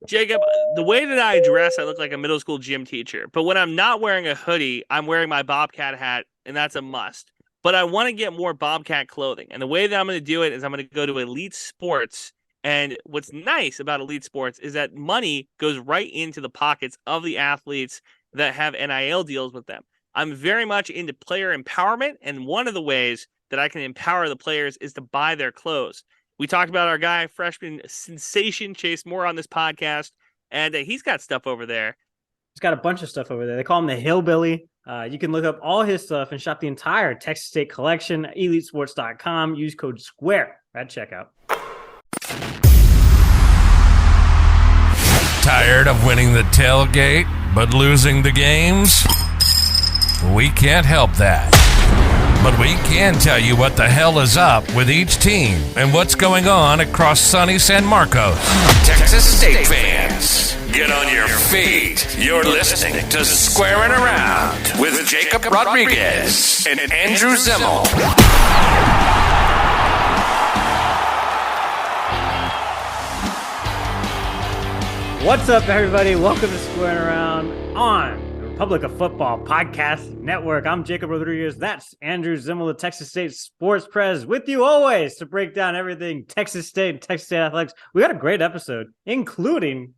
Jacob, the way that I dress, I look like a middle school gym teacher. But when I'm not wearing a hoodie, I'm wearing my Bobcat hat, and that's a must. But I want to get more Bobcat clothing. And the way that I'm going to do it is I'm going to go to Elite Sports. And what's nice about Elite Sports is that money goes right into the pockets of the athletes that have NIL deals with them. I'm very much into player empowerment. And one of the ways that I can empower the players is to buy their clothes. We talked about our guy, freshman sensation Chase Moore on this podcast, and he's got stuff over there. He's got a bunch of stuff over there. They call him the Hillbilly. You can look up all his stuff and shop the entire Texas State collection at elitesports.com. Use code SQUARE at checkout. Tired of winning the tailgate but losing the games? We can't help that. But we can tell you what the hell is up with each team and what's going on across sunny San Marcos. Texas State fans, get on your feet. You're listening to Squarin' Around with Jakob Rodriguez and Andrew Zimmel. What's up, everybody? Welcome to Squarin' Around on Republic of Football Podcast Network. I'm Jakob Rodriguez. That's Andrew Zimmel, the Texas State Sports Prez, with you always to break down everything Texas State and Texas State athletics. We got a great episode, including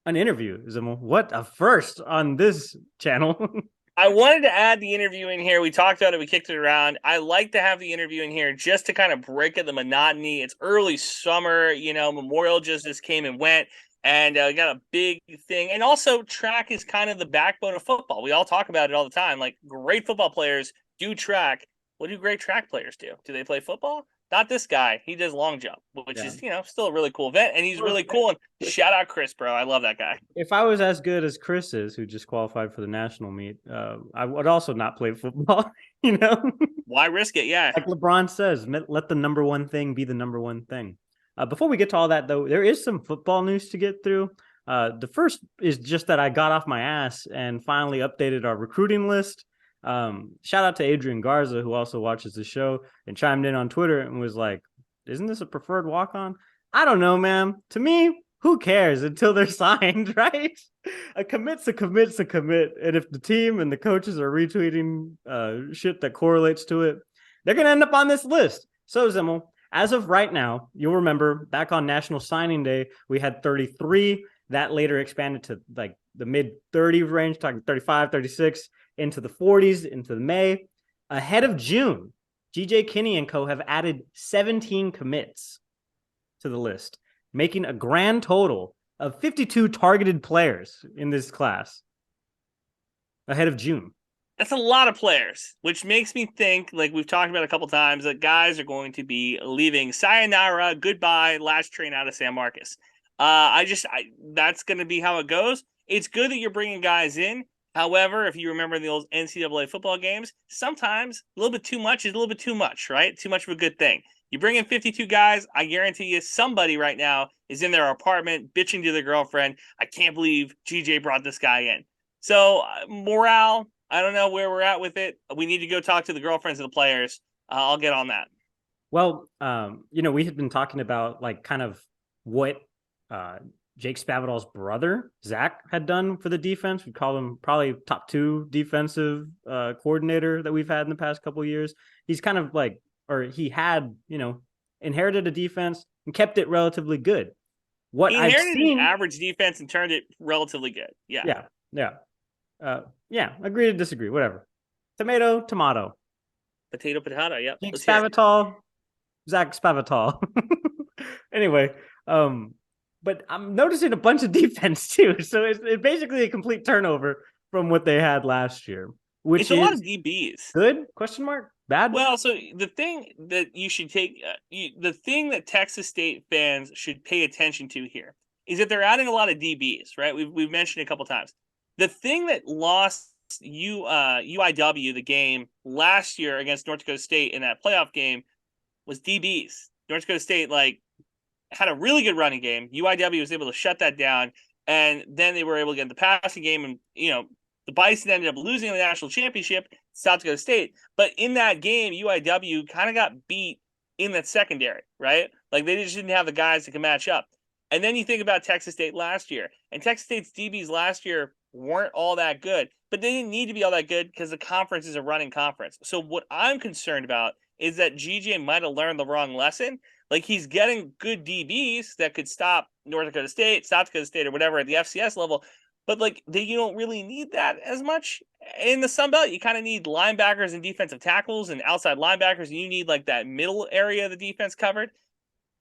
an interview, Zimmel. What a first on this channel. I wanted to add the interview in here. We talked about it. We kicked it around. I like to have the interview in here just to kind of break up the monotony. It's early summer. Memorial just came and went. And we got a big thing. And also, track is kind of the backbone of football. We all talk about it all the time. Like, great football players do track. What do great track players do? Do they play football? Not this guy. He does long jump, which is, still a really cool event. And he's really cool. And shout out Chris, bro. I love that guy. If I was as good as Chris is, who just qualified for the national meet, I would also not play football, Why risk it? Yeah. Like LeBron says, let the number one thing be the number one thing. Before we get to all that, though, there is some football news to get through. The first is just that I got off my ass and finally updated our recruiting list. Shout out to Adrian Garza, who also watches the show and chimed in on Twitter and was like, isn't this a preferred walk-on? I don't know, man. To me, who cares until they're signed, right? A commit's a commit's a commit. And if the team and the coaches are retweeting shit that correlates to it, they're going to end up on this list. So, Zimmel, as of right now, you'll remember back on National Signing Day, we had 33. That later expanded to like the mid-30 range, talking 35, 36, into the 40s, into the May. Ahead of June, GJ Kinne and co. have added 17 commits to the list, making a grand total of 52 targeted players in this class ahead of June. That's a lot of players, which makes me think, like we've talked about a couple times, that guys are going to be leaving. Sayonara, goodbye, last train out of San Marcos. That's going to be how it goes. It's good that you're bringing guys in. However, if you remember the old NCAA football games, sometimes a little bit too much is a little bit too much, right? Too much of a good thing. You bring in 52 guys, I guarantee you somebody right now is in their apartment bitching to their girlfriend, I can't believe GJ brought this guy in. So morale, I don't know where we're at with it. We need to go talk to the girlfriends of the players. I'll get on that. Well, we had been talking about like kind of what Jake Spavital's brother, Zach, had done for the defense. We call him probably top 2 defensive coordinator that we've had in the past couple of years. He's kind of like, or he had, inherited a defense and kept it relatively good. He inherited an average defense and turned it relatively good. Yeah. Agree to disagree, whatever. Tomato. Potato, yep. Jake Spavital, Zach Spavital. Anyway, but I'm noticing a bunch of defense too. So it's basically a complete turnover from what they had last year. Which it's a lot of DBs. Good? Question mark? Bad? Well, so the thing that you should take, the thing that Texas State fans should pay attention to here is that they're adding a lot of DBs, right? We've mentioned it a couple times. The thing that lost UIW the game last year against North Dakota State in that playoff game was DBs. North Dakota State had a really good running game. UIW was able to shut that down, and then they were able to get in the passing game, and the Bison ended up losing the national championship to South Dakota State. But in that game, UIW kind of got beat in that secondary, right? Like they just didn't have the guys that can match up. And then you think about Texas State last year, and Texas State's DBs last year weren't all that good, but they didn't need to be all that good because the conference is a running conference. So what I'm concerned about is that GJ might have learned the wrong lesson. Like, he's getting good DBs that could stop North Dakota State, South Dakota State, or whatever at the FCS level, but like you don't really need that as much in the Sun Belt. You kind of need linebackers and defensive tackles and outside linebackers, and you need like that middle area of the defense covered.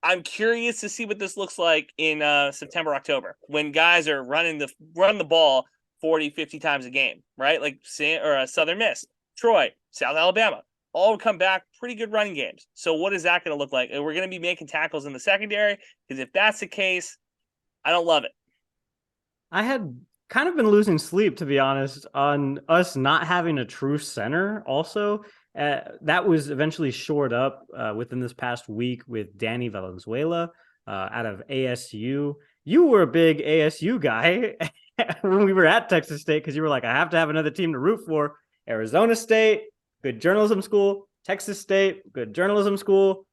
I'm curious to see what this looks like in September, October, when guys are running the ball 40, 50 times a game, right? Like Southern Miss, Troy, South Alabama, all come back pretty good running games. So what is that going to look like? And we're going to be making tackles in the secondary, because if that's the case, I don't love it. I had kind of been losing sleep, to be honest, on us not having a true center also. That was eventually shored up within this past week with Danny Valenzuela out of ASU. You were a big ASU guy when we were at Texas State, because you were like, I have to have another team to root for. Arizona State, good journalism school. Texas State, good journalism school.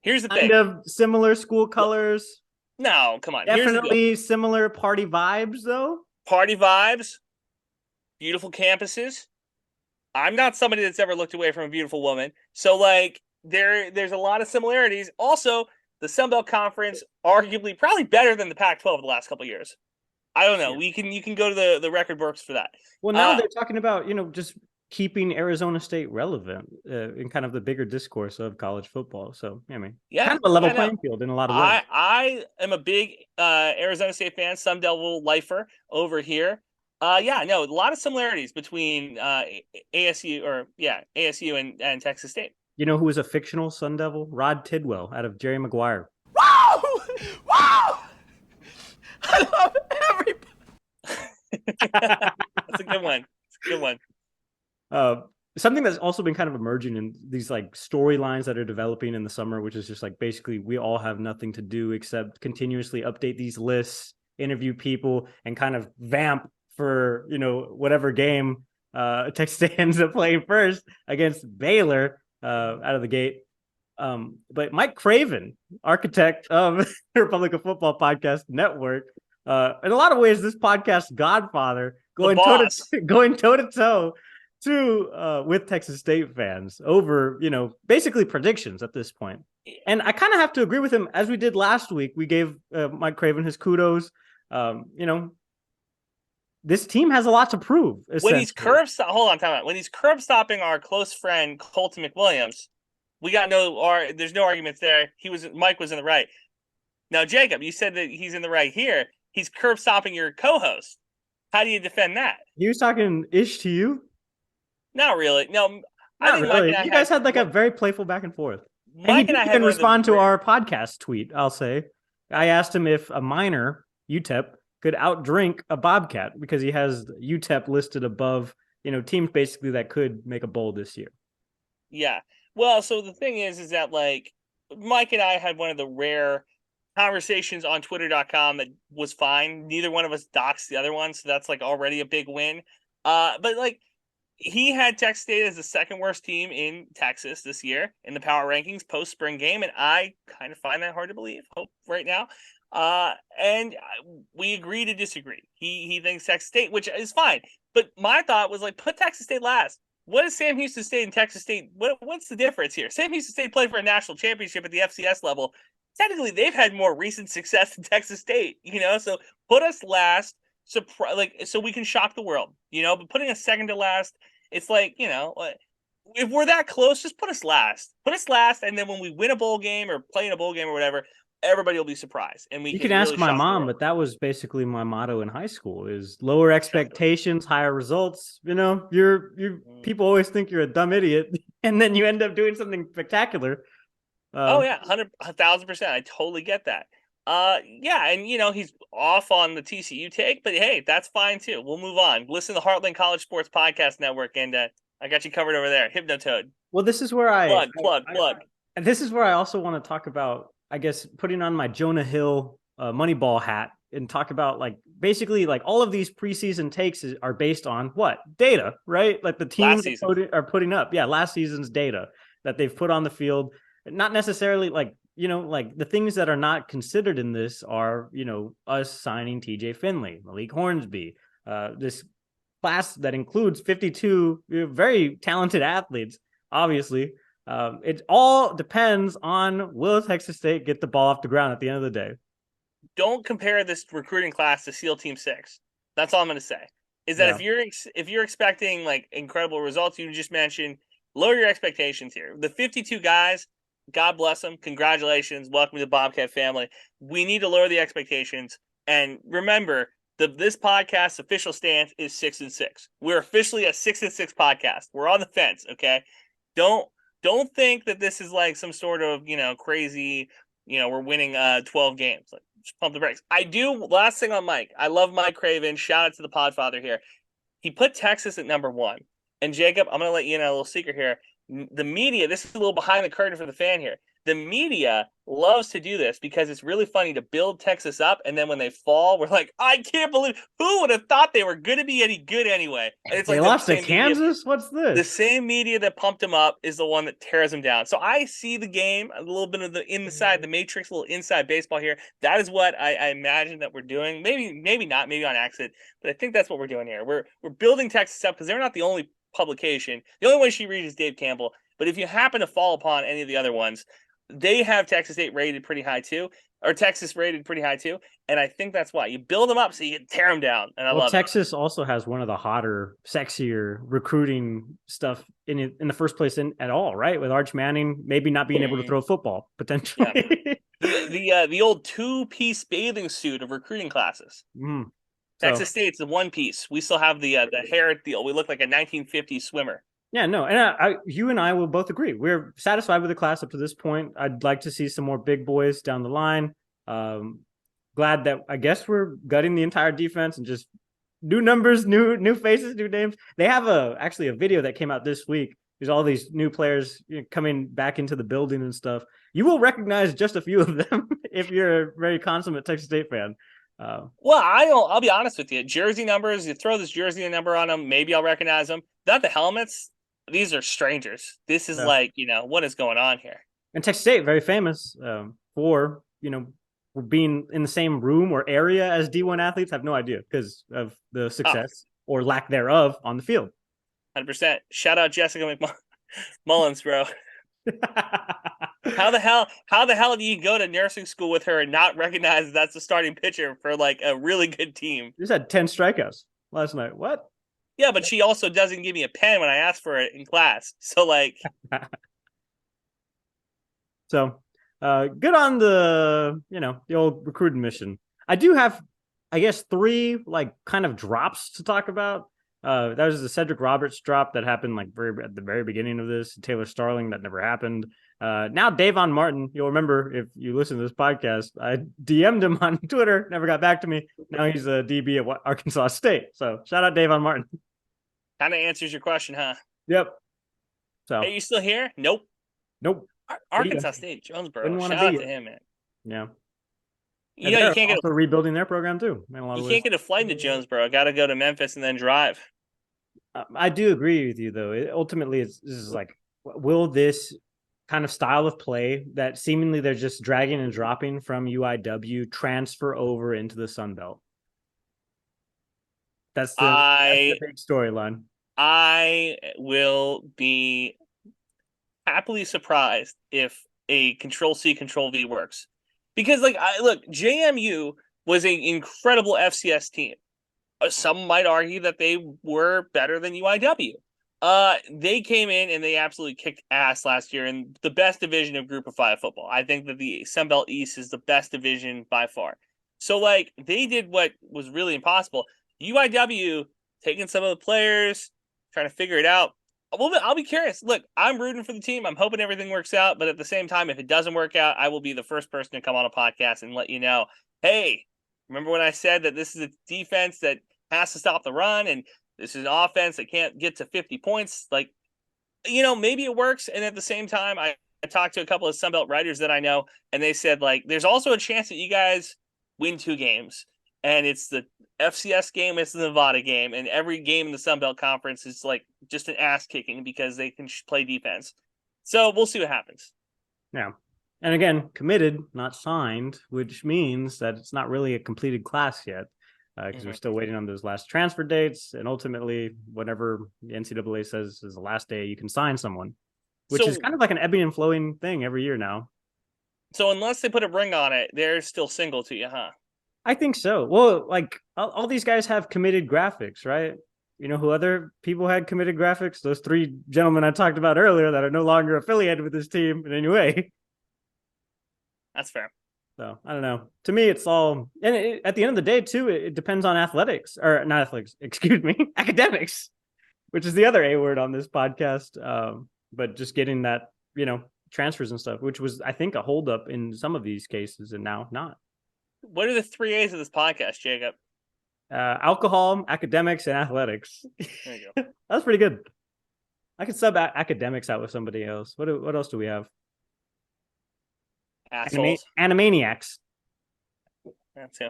Here's the thing. Kind of similar school colors. No, come on. Definitely similar party vibes, though. Party vibes, beautiful campuses. I'm not somebody that's ever looked away from a beautiful woman. So, like, there's a lot of similarities. Also, the Sun Belt Conference, arguably probably better than the Pac-12 the last couple of years. I don't know. Yeah. You can go to the record books for that. Well, now they're talking about, just keeping Arizona State relevant in kind of the bigger discourse of college football. So, kind of a level playing field in a lot of ways. I am a big Arizona State fan, Sun Devil lifer over here. A lot of similarities between ASU and Texas State. You know who was a fictional Sun Devil? Rod Tidwell out of Jerry Maguire. Wow! Wow! I love everybody. That's a good one. It's a good one. Something that's also been kind of emerging in these like storylines that are developing in the summer, which is just like basically we all have nothing to do except continuously update these lists, interview people, and kind of vamp for whatever game Texas State ends up playing first against Baylor out of the gate. But Mike Craven, architect of the Republic of Football Podcast Network, in a lot of ways, this podcast godfather, going toe to toe with Texas State fans over, basically predictions at this point. And I kind of have to agree with him, as we did last week. We gave Mike Craven his kudos. This team has a lot to prove. When he's when he's curb stopping our close friend Colton McWilliams, we got there's no arguments there. Mike was in the right. Now, Jacob, you said that he's in the right here. He's curb stopping your co-host. How do you defend that? He was talking ish to you? Not really. No, I think really. You guys had like a very playful back and forth. Mike and I can respond to our podcast tweet, I'll say. I asked him if a minor, UTEP, could outdrink a Bobcat because he has UTEP listed above, teams basically that could make a bowl this year. Yeah. Well, so the thing is that like Mike and I had one of the rare conversations on twitter.com that was fine. Neither one of us doxed the other one. So that's like already a big win. But like he had Texas State as the second worst team in Texas this year in the power rankings post spring game. And I kind of find that hard to believe right now. And we agree to disagree. He thinks Texas State, which is fine. But my thought was like, put Texas State last. What is Sam Houston State and Texas State? What's the difference here? Sam Houston State played for a national championship at the FCS level. Technically, they've had more recent success than Texas State, so put us last, so we can shock the world, but putting us second to last, it's like, if we're that close, just put us last. And then when we win a bowl game or play in a bowl game or whatever, everybody will be surprised. And you can ask really my mom, but that was basically my motto in high school: is lower expectations, higher results. People always think you're a dumb idiot, and then you end up doing something spectacular. 1,000%. I totally get that. And he's off on the TCU take, but hey, that's fine too. We'll move on. Listen to the Heartland College Sports Podcast Network, and I got you covered over there. Hypnotoad. Well, this is where plug. And this is where I also want to talk about, I guess, putting on my Jonah Hill Moneyball hat and talk about basically all of these preseason takes are based on what? Data, right? Like the teams are putting up. Yeah, last season's data that they've put on the field. Not necessarily like the things that are not considered in this are, us signing TJ Finley, Malik Hornsby, this class that includes 52 very talented athletes, obviously. It all depends on will Texas State get the ball off the ground at the end of the day. Don't compare this recruiting class to SEAL Team 6. That's all I'm going to say. Is that if you're expecting like incredible results, you just mentioned, lower your expectations here. The 52 guys, God bless them. Congratulations. Welcome to the Bobcat family. We need to lower the expectations. And remember, this podcast's official stance is 6-6. We're officially a 6-6 podcast. We're on the fence, okay? Don't think that this is like some sort of, crazy, we're winning 12 games. Like, just pump the brakes. Last thing on Mike. I love Mike Craven. Shout out to the Podfather here. He put Texas at number 1. And Jacob, I'm going to let you in a little secret here. The media, this is a little behind the curtain for the fan here. The media loves to do this because it's really funny to build Texas up, and then when they fall, we're like, I can't believe, who would have thought they were going to be any good anyway? And it's they like lost to Kansas? What's this? The same media that pumped them up is the one that tears them down. So I see the game, a little bit of the inside, the matrix, a little inside baseball here. That is what I imagine that we're doing. Maybe not, maybe on accident, but I think that's what we're doing here. We're building Texas up because they're not the only publication. The only one she reads is Dave Campbell. But if you happen to fall upon any of the other ones, they have Texas State rated pretty high too, or Texas rated pretty high too. And I think that's why you build them up so you can tear them down. And I love Texas also has one of the hotter, sexier recruiting stuff in the first place at all, right? With Arch Manning maybe not being able to throw a football potentially. Yeah. The old 2-piece bathing suit of recruiting classes. Texas State's the 1 piece. We still have the hair deal. We look like a 1950s swimmer. Yeah, no, and you and I will both agree. We're satisfied with the class up to this point. I'd like to see some more big boys down the line. Glad that I guess we're gutting the entire defense and just new numbers, new faces, new names. They have actually a video that came out this week. There's all these new players coming back into the building and stuff. You will recognize just a few of them if you're a very consummate Texas State fan. Well, I'll be honest with you. Jersey numbers, you throw this jersey number on them, maybe I'll recognize them. Not the helmets. These are strangers. This is like, what is going on here? And Texas State, very famous for, being in the same room or area as D1 athletes. I have no idea because of the success or lack thereof on the field. 100%. Shout out Jessica Mullins, bro. How the hell do you go to nursing school with her and not recognize that's the starting pitcher for like a really good team? Just had 10 strikeouts last night. What? Yeah, but she also doesn't give me a pen when I ask for it in class. So like, good on the old recruiting mission. I do have, I guess, 3 like kind of drops to talk about. That was the Cedric Roberts drop that happened like at the very beginning of this. Taylor Starling, that never happened. Now Davon Martin, you'll remember if you listen to this podcast, I DM'd him on Twitter, never got back to me. Now he's a DB at Arkansas State. So shout out Davon Martin. Kind of answers your question, huh? Yep. So, hey, you still here? Nope. Arkansas State, Jonesboro. Shout out to him, man. Yeah. You can't get rebuilding their program too. Can't get a flight to Jonesboro. Got to go to Memphis and then drive. I do agree with you, though. Ultimately, this is like, will this kind of style of play that seemingly they're just dragging and dropping from UIW transfer over into the Sun Belt? That's the big storyline. I will be happily surprised if a Control-C, Control-V works. Because, look, JMU was an incredible FCS team. Some might argue that they were better than UIW. They came in and they absolutely kicked ass last year in the best division of Group of 5 football. I think that the Sun Belt East is the best division by far. So, they did what was really impossible. UIW taking some of the players, trying to figure it out. I'll be curious. Look, I'm rooting for the team. I'm hoping everything works out. But at the same time, if it doesn't work out, I will be the first person to come on a podcast and let you know, hey, remember when I said that this is a defense that has to stop the run and this is an offense that can't get to 50 points? Maybe it works. And at the same time, I talked to a couple of Sunbelt writers that I know, and they said, there's also a chance that you guys win 2 games. And it's the FCS game, it's the Nevada game, and every game in the Sun Belt Conference is just an ass kicking because they can play defense. So we'll see what happens. Yeah. And again, committed, not signed, which means that it's not really a completed class yet, because we're still waiting on those last transfer dates. And ultimately, whatever the NCAA says is the last day you can sign someone, which is kind of like an ebbing and flowing thing every year now. So unless they put a ring on it, they're still single to you, huh? I think so. Well, like all these guys have committed graphics, right? You know who other people had committed graphics? Those three gentlemen I talked about earlier that are no longer affiliated with this team in any way. That's fair. So I don't know. To me, it's all, and at the end of the day, too, it depends on athletics, or not athletics, excuse me, academics, which is the other A word on this podcast. But just getting that, transfers and stuff, which was, I think, a holdup in some of these cases, and now not. What are the 3 A's of this podcast, Jacob? Alcohol, academics, and athletics. There you go. That's pretty good. I could sub academics out with somebody else. What else do we have? Assholes. Animaniacs. That's too.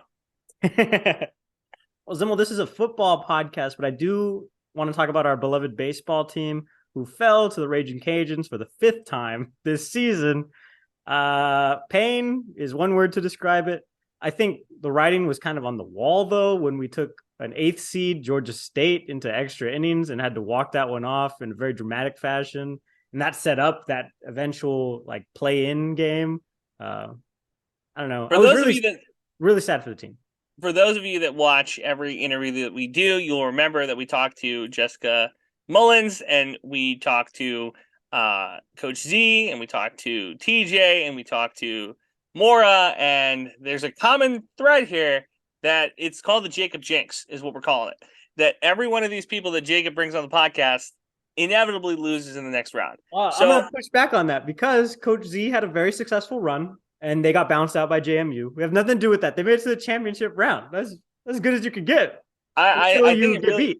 Well, Zimmel, this is a football podcast, but I do want to talk about our beloved baseball team who fell to the Raging Cajuns for the 5th time this season. Pain is one word to describe it. I think the writing was kind of on the wall, though, when we took an 8th seed, Georgia State, into extra innings and had to walk that one off in a very dramatic fashion. And that set up that eventual play-in game. I don't know. I was really sad for the team. For those of you that watch every interview that we do, you'll remember that we talked to Jessica Mullins and we talked to Coach Z and we talked to TJ and we talked to Mora, and there's a common thread here that it's called the Jakob Jinx, is what we're calling it. That every one of these people that Jacob brings on the podcast inevitably loses in the next round. I'm going to push back on that because Coach Z had a very successful run and they got bounced out by JMU. We have nothing to do with that. They made it to the championship round. That's as good as you could get. I think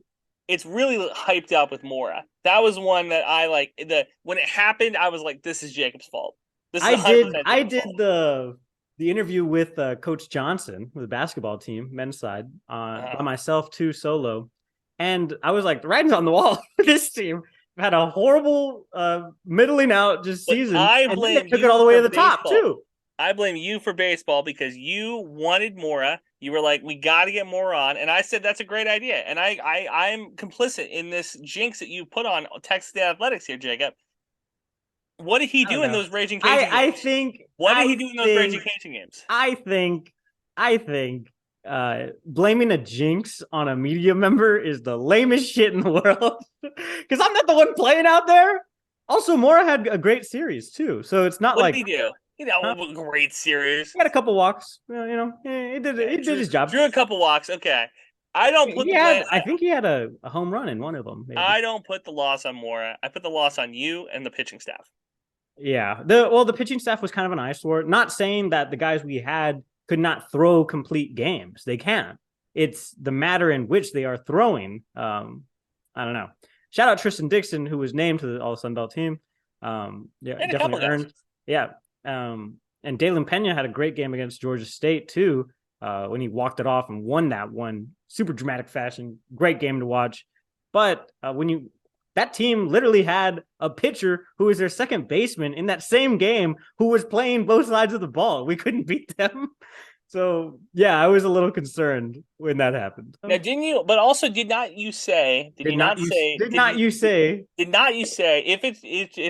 it's really hyped up with Mora. That was one that I when it happened, I was like, this is Jacob's fault. I did the interview with Coach Johnson with the basketball team, men's side, by myself too, solo. And I was like, the writing's on the wall for this team. Had a horrible middling out season. And they took it all the way to the top too. I blame you for baseball because you wanted Mora. You were like, we got to get Mora on. And I said, that's a great idea. And I'm complicit in this jinx that you put on Texas Athletics here, Jacob. What did he do in those Raging Cajun games? What did he do in those Raging Cajun games? I think blaming a jinx on a media member is the lamest shit in the world. Because I'm not the one playing out there. Also, Mora had a great series too. So it's not what did he do? A great series. He had a couple walks. He did his job. Drew a couple walks. Okay. I don't put I think he had a home run in one of them. Maybe. I don't put the loss on Mora. I put the loss on you and the pitching staff. Yeah. The pitching staff was kind of an eyesore. Not saying that the guys we had could not throw complete games. They can. It's the matter in which they are throwing. I don't know. Shout out Tristan Dixon, who was named to the All Sun Belt team. Definitely earned. Yeah. And Dalen Pena had a great game against Georgia State too, when he walked it off and won that one. Super dramatic fashion. Great game to watch. But that team literally had a pitcher who was their second baseman in that same game who was playing both sides of the ball. We couldn't beat them. So, yeah, I was a little concerned when that happened. Now, did not you say, if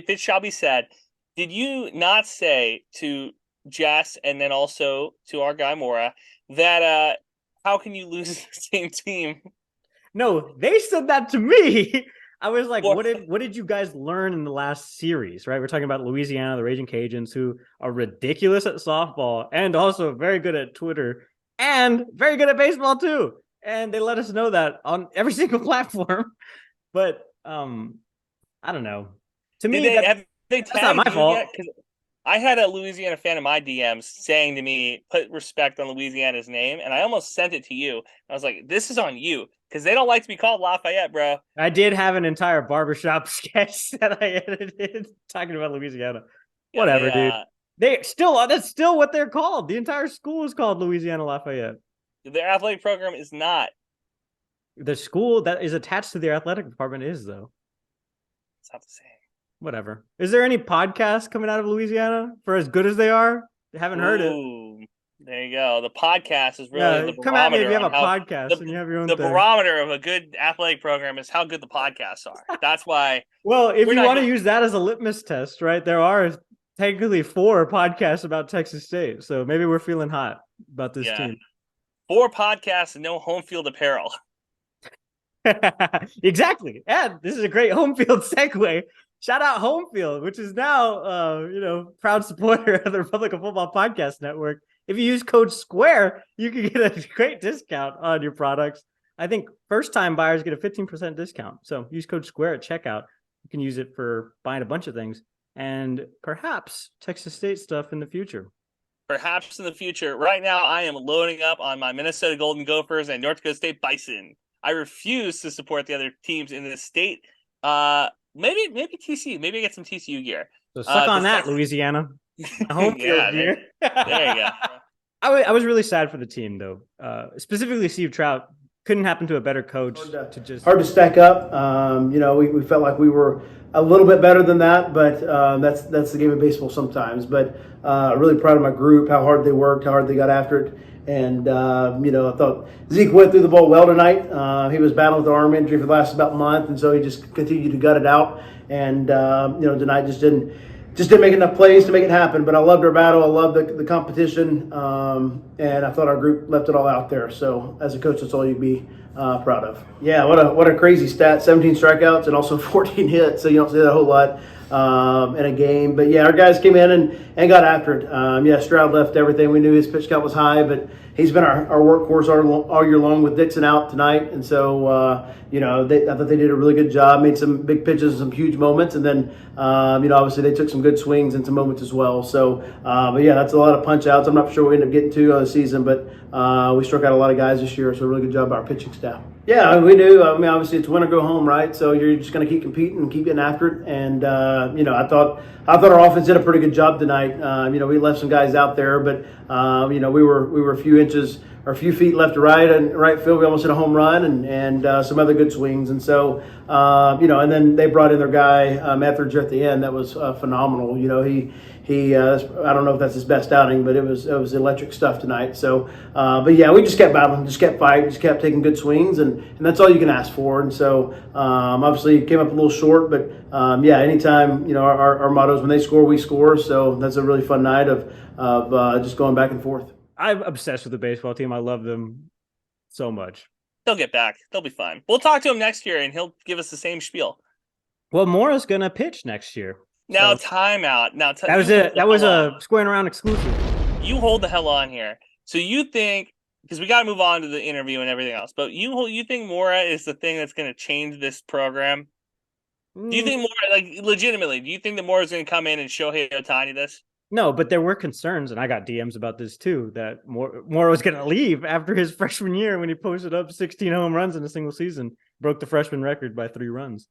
it shall be said, did you not say to Jess and then also to our guy Mora that how can you lose the same team? No, they said that to me. I was like, what did you guys learn in the last series, right? We're talking about Louisiana, the Raging Cajuns, who are ridiculous at softball and also very good at Twitter and very good at baseball too. And they let us know that on every single platform. But I don't know. To me, that's not my fault. I had a Louisiana fan in my DMs saying to me, put respect on Louisiana's name. And I almost sent it to you. I was like, this is on you. Because they don't like to be called Lafayette, bro. I did have an entire barbershop sketch that I edited talking about Louisiana. Yeah, whatever, dude. That's still what they're called. The entire school is called Louisiana Lafayette. Their athletic program is not. The school that is attached to their athletic department is, though. It's not the same. Whatever. Is there any podcasts coming out of Louisiana for as good as they are? I haven't heard it. Ooh, there you go. The podcast is really the Come at me if barometer you have on a how podcast and you have your own the thing. barometer of a good athletic program is how good the podcasts are. That's why. Well, if We're you not want to gonna- use that as a litmus test, right? There are technically 4 podcasts about Texas State, so maybe we're feeling hot about this team. 4 podcasts and no home field apparel. Exactly. And this is a great home field segue. Shout out Home Field, which is now, proud supporter of the Republican Football Podcast Network. If you use code SQUARE, you can get a great discount on your products. I think first-time buyers get a 15% discount. So use code SQUARE at checkout. You can use it for buying a bunch of things and perhaps Texas State stuff in the future. Perhaps in the future. Right now, I am loading up on my Minnesota Golden Gophers and North Dakota State Bison. I refuse to support the other teams in this state. Maybe TCU. Maybe I get some TCU gear. So suck on that, Louisiana. Home field gear. There you go. I was really sad for the team, though. Specifically, Steve Trout couldn't happen to a better coach. Hard to stack up. We felt like we were a little bit better than that, but that's the game of baseball sometimes. But really proud of my group, how hard they worked, how hard they got after it. And, I thought Zeke went through the ball well tonight. He was battling with the arm injury for the last about month, and so he just continued to gut it out. And, tonight just didn't make enough plays to make it happen. But I loved our battle. I loved the competition. And I thought our group left it all out there. So as a coach, that's all you'd be proud of. Yeah, what a crazy stat. 17 strikeouts and also 14 hits. So you don't see that a whole lot in a game. But yeah, our guys came in and got after it. Stroud left everything. We knew his pitch count was high, but he's been our workhorse all year long with Dixon out tonight. And so, I thought they did a really good job, made some big pitches and some huge moments. And then, obviously they took some good swings and some moments as well. So, that's a lot of punch outs. I'm not sure we end up getting to the season, but we struck out a lot of guys this year. So a really good job by our pitching staff. Yeah, we do. Obviously it's win or go home, right? So you're just going to keep competing and keep getting after it. And, I thought our offense did a pretty good job tonight. We left some guys out there, but, we were a few inches or a few feet left to right and right field. We almost hit a home run and some other good swings. And so, and then they brought in their guy, Etheridge at the end. That was phenomenal. He I don't know if that's his best outing, but it was electric stuff tonight. So, we just kept battling, just kept fighting, just kept taking good swings, and that's all you can ask for. And so, obviously, came up a little short, but anytime our motto is when they score, we score. So that's a really fun night of just going back and forth. I'm obsessed with the baseball team. I love them so much. They'll get back. They'll be fine. We'll talk to him next year, and he'll give us the same spiel. Well, Mora's gonna pitch next year. Now, so. Timeout. Now, that was it. That was a Squaring Around exclusive. You hold the hell on here. So you think, because we got to move on to the interview and everything else, but you think Mora is the thing that's going to change this program? Do you think Mora, legitimately, do you think that Mora is going to come in and Shohei Ohtani this? No, but there were concerns, and I got DMs about this too, that Mora was going to leave after his freshman year when he posted up 16 home runs in a single season, broke the freshman record by 3 runs.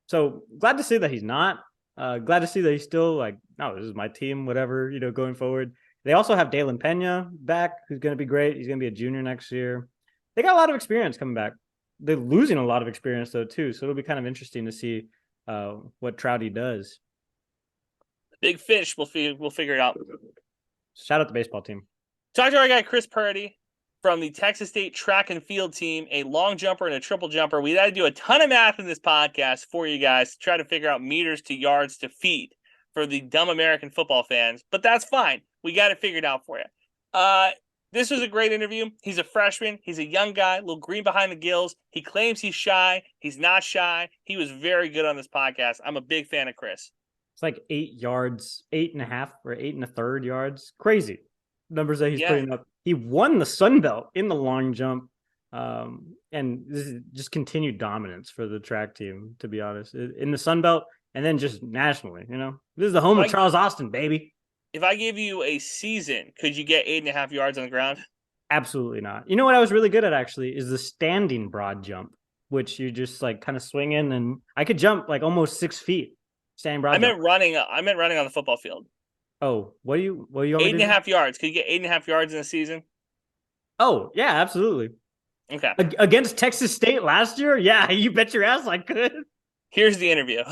So glad to see that he's not. Glad to see that he's still no, this is my team, whatever, going forward. They also have Dalen Pena back, who's going to be great. He's going to be a junior next year. They got a lot of experience coming back. They're losing a lot of experience, though, too. So it'll be kind of interesting to see what Trouty does. Big fish. We'll figure it out. Shout out the baseball team. Talk to our guy, Chris Preddie, from the Texas State track and field team, a long jumper and a triple jumper. We had to do a ton of math in this podcast for you guys to try to figure out meters to yards to feet for the dumb American football fans, but that's fine. We got it figured out for you. This was a great interview. He's a freshman. He's a young guy, a little green behind the gills. He claims he's shy. He's not shy. He was very good on this podcast. I'm a big fan of Chris. It's like 8 yards, 8.5 or 8 1/3 yards. Crazy numbers that he's putting up. He won the Sun Belt in the long jump. And this is just continued dominance for the track team, to be honest, in the Sun Belt and then just nationally. This is the home of Charles Austin, baby. If I give you a season, could you get 8.5 yards on the ground? Absolutely not. You know what I was really good at, actually, is the standing broad jump, which you just kind of swing in, and I could jump almost 6 feet. Standing broad. I meant running on the football field. Oh, what do you 8.5 yards. Could you get 8.5 yards in a season? Oh, yeah, absolutely. Okay. Against Texas State last year? Yeah, you bet your ass I could. Here's the interview.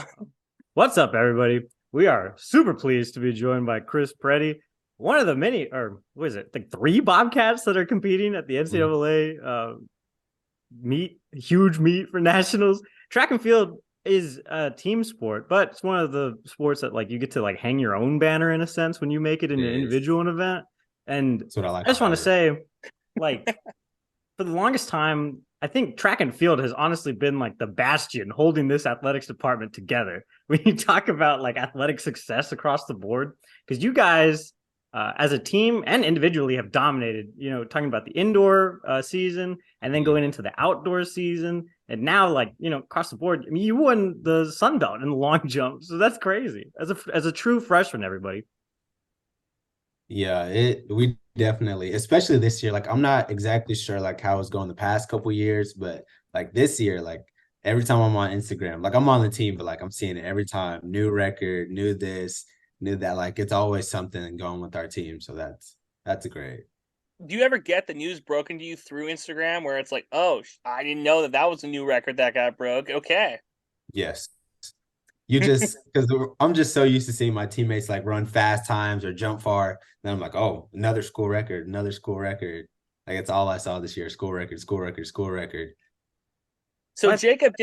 What's up, everybody? We are super pleased to be joined by Chris Preddie, one of the many, or what is it, like 3 Bobcats that are competing at the NCAA huge meet for nationals. Track and field is a team sport, but it's one of the sports that like you get to like hang your own banner in a sense when you make it in an individual event. And That's what I like. I just want to say, like, for the longest time, I think track and field has honestly been like the bastion holding this athletics department together. When you talk about like athletic success across the board, because you guys, as a team and individually, have dominated. You know, talking about the indoor season and then going into the outdoor season, and now like across the board. I mean, you won the Sun Belt in the long jump, so that's crazy. As a true freshman, everybody. Yeah, we definitely, especially this year. Like, I'm not exactly sure like how it's going the past couple years, but like this year, like every time I'm on Instagram, like I'm on the team, but like I'm seeing it every time. New record, new this, new that. Like it's always something going with our team. So that's great. Do you ever get the news broken to you through Instagram where it's like, oh, I didn't know that was a new record that got broke? Okay. Yes. You just because I'm just so used to seeing my teammates like run fast times or jump far. Then I'm like, oh, another school record, another school record. Like it's all I saw this year: school record, school record, school record. So Jakob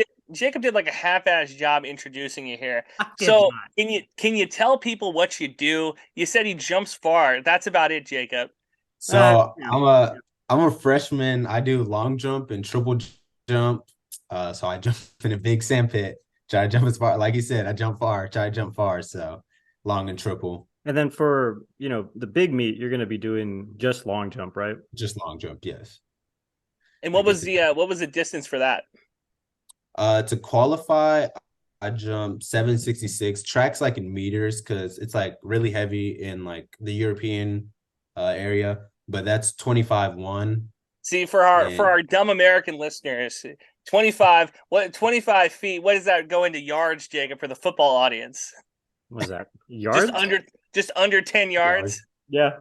did like a half-ass job introducing you here. So can you tell people what you do? You said he jumps far. That's about it, Jakob. So I'm a freshman. I do long jump and triple jump. So I jump in a big sand pit. Try to jump as far, like you said, I jump far, try to jump far. So long and triple. And then for, the big meet, you're going to be doing just long jump, right? Just long jump, yes. And what was the distance for that? To qualify, I jumped 766. Track's like in meters because it's like really heavy in like the European area, but that's 25-1. See, for our dumb American listeners, 25 feet, what does that go into yards, Jakob, for the football audience? What is that? Yards? Just under 10 yards? Yeah.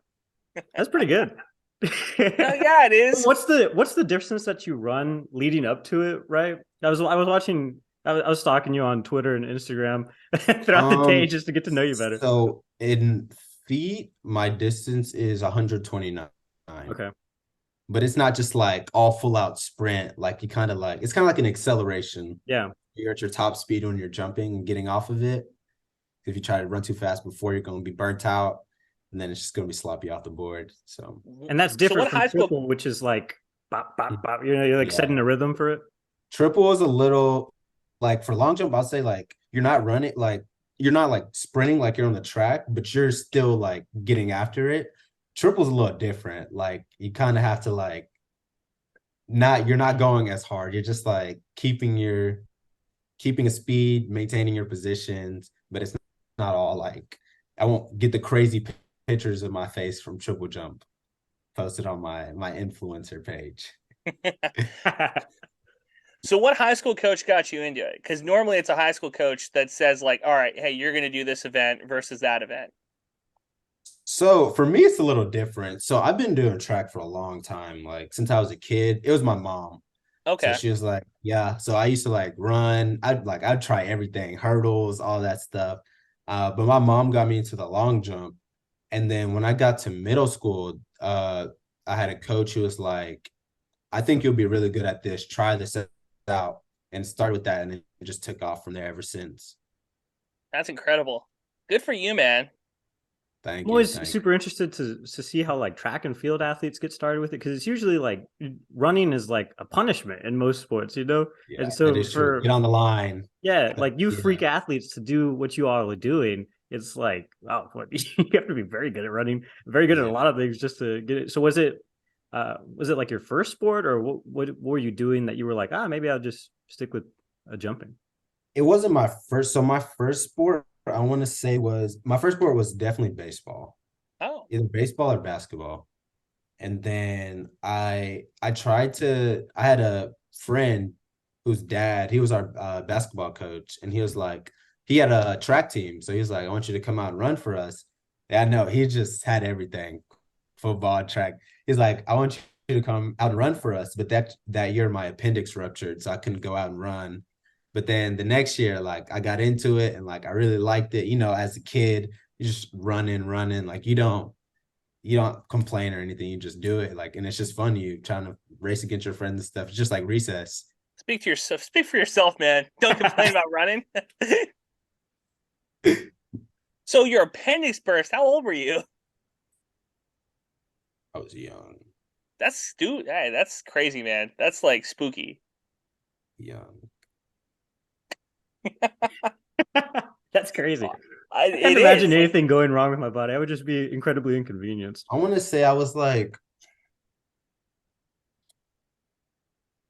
That's pretty good. Yeah, it is. What's the distance that you run leading up to it, right? I was stalking you on Twitter and Instagram throughout the day just to get to know you better. So in feet, my distance is 129. Okay. But it's not just like all full out sprint. Like it's kind of like an acceleration. Yeah. You're at your top speed when you're jumping and getting off of it. If you try to run too fast before, you're going to be burnt out, and then it's just going to be sloppy off the board. So, and that's different from triple, which is like bop, bop, bop. You're like setting a rhythm for it. Triple is a little like for long jump. I'll say like you're not running like you're not like sprinting like you're on the track, but you're still like getting after it. Triple's a little different. Like you kind of have to like you're not going as hard. You're just like keeping a speed, maintaining your positions, but it's not all like I won't get the crazy pictures of my face from triple jump posted on my influencer page. So what high school coach got you into it? Because normally it's a high school coach that says like, all right, hey, you're going to do this event versus that event. So for me, it's a little different. So I've been doing track for a long time. Like since I was a kid, it was my mom. Okay. So she was like, yeah. So I used to like run. I'd try everything, hurdles, all that stuff. But my mom got me into the long jump. And then when I got to middle school, I had a coach who was like, I think you'll be really good at this. Try this out, and start with that. And it just took off from there ever since. That's incredible. Good for you, man. Thank I'm you. always super interested to see how like track and field athletes get started with it, because it's usually like running is like a punishment in most sports, Yeah, and so get on the line. Yeah, like you freak athletes to do what you all are doing. It's like, wow, you have to be very good at running, very good at a lot of things just to get it. So was it like your first sport, or what were you doing that you were like, maybe I'll just stick with jumping? It wasn't my first. So my first sport, I want to say my first sport was definitely baseball. Oh, either baseball or basketball. And then I had a friend whose dad, he was our basketball coach, and he was like, he had a track team. So he was like, I want you to come out and run for us. Yeah, no, he just had everything, football, track. He's like, I want you to come out and run for us. But that year my appendix ruptured, so I couldn't go out and run. But then the next year, like I got into it and like I really liked it. As a kid, you just running, like you don't complain or anything. You just do it. Like, and it's just fun. You trying to race against your friends and stuff. It's just like recess. Speak to yourself. Speak for yourself, man. Don't complain about running. So your appendix burst. How old were you? I was young. Hey, that's crazy, man. That's like spooky. Young. That's crazy. I can't imagine anything going wrong with my body. I would just be incredibly inconvenienced. I want to say I was like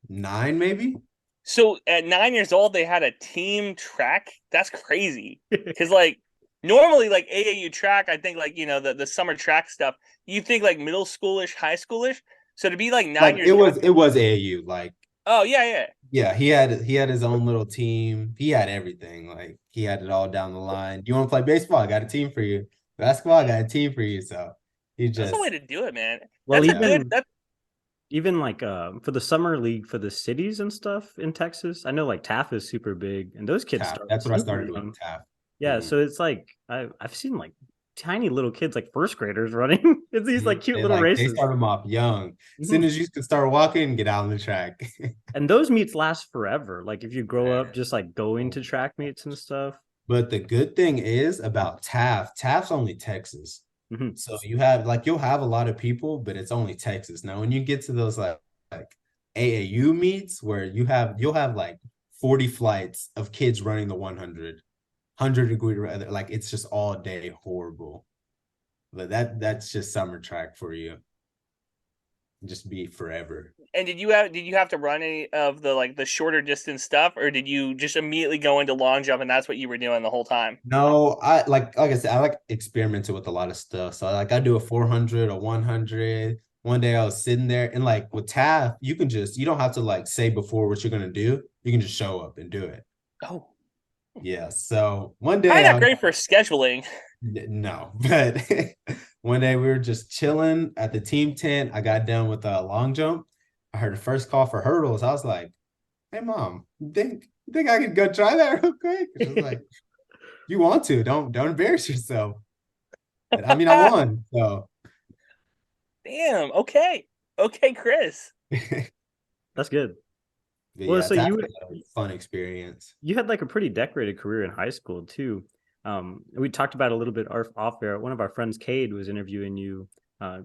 9, maybe. So at 9 years old, they had a team track. That's crazy. Because like normally, like AAU track, I think like the summer track stuff. You think like middle schoolish, high schoolish. So to be like 9 years old, it was AAU. Like, oh yeah. Yeah, he had his own little team. He had everything. Like he had it all down the line. You want to play baseball? I got a team for you. Basketball? I got a team for you. So that's the way to do it, man. Well, even like for the summer league for the cities and stuff in Texas, I know like TAF is super big, and those kids start. That's what I started with TAF. Yeah, so it's like I've seen like tiny little kids, like first graders running. It's these like cute little races. They start them off young. As soon as you can start walking, get out on the track. And those meets last forever. Like if you grow up just like going to track meets and stuff. But the good thing is about TAF's only Texas. So you'll have a lot of people, but it's only Texas. Now, when you get to those like AAU meets where you'll have like 40 flights of kids running the 100-degree weather, like it's just all day horrible. But that's just summer track for you. Just be forever. And did you have to run any of the shorter distance stuff, or did you just immediately go into long jump and that's what you were doing the whole time? No, I like I said, I like experimenting with a lot of stuff. So like I do a 400, a 100. One day I was sitting there and like with TAF, you don't have to like say before what you're gonna do. You can just show up and do it. Oh. Yeah. So one day I'm not great for scheduling. No, but one day we were just chilling at the team tent. I got done with a long jump. I heard the first call for hurdles. I was like, "Hey, mom, you think I could go try that real quick?" She was like, "You want to? Don't embarrass yourself." And, I mean, I won. So, damn. Okay, Chris. That's good. Well, yeah, so you had a fun experience. You had like a pretty decorated career in high school too. We talked about it a little bit off air. One of our friends, Cade, was interviewing you.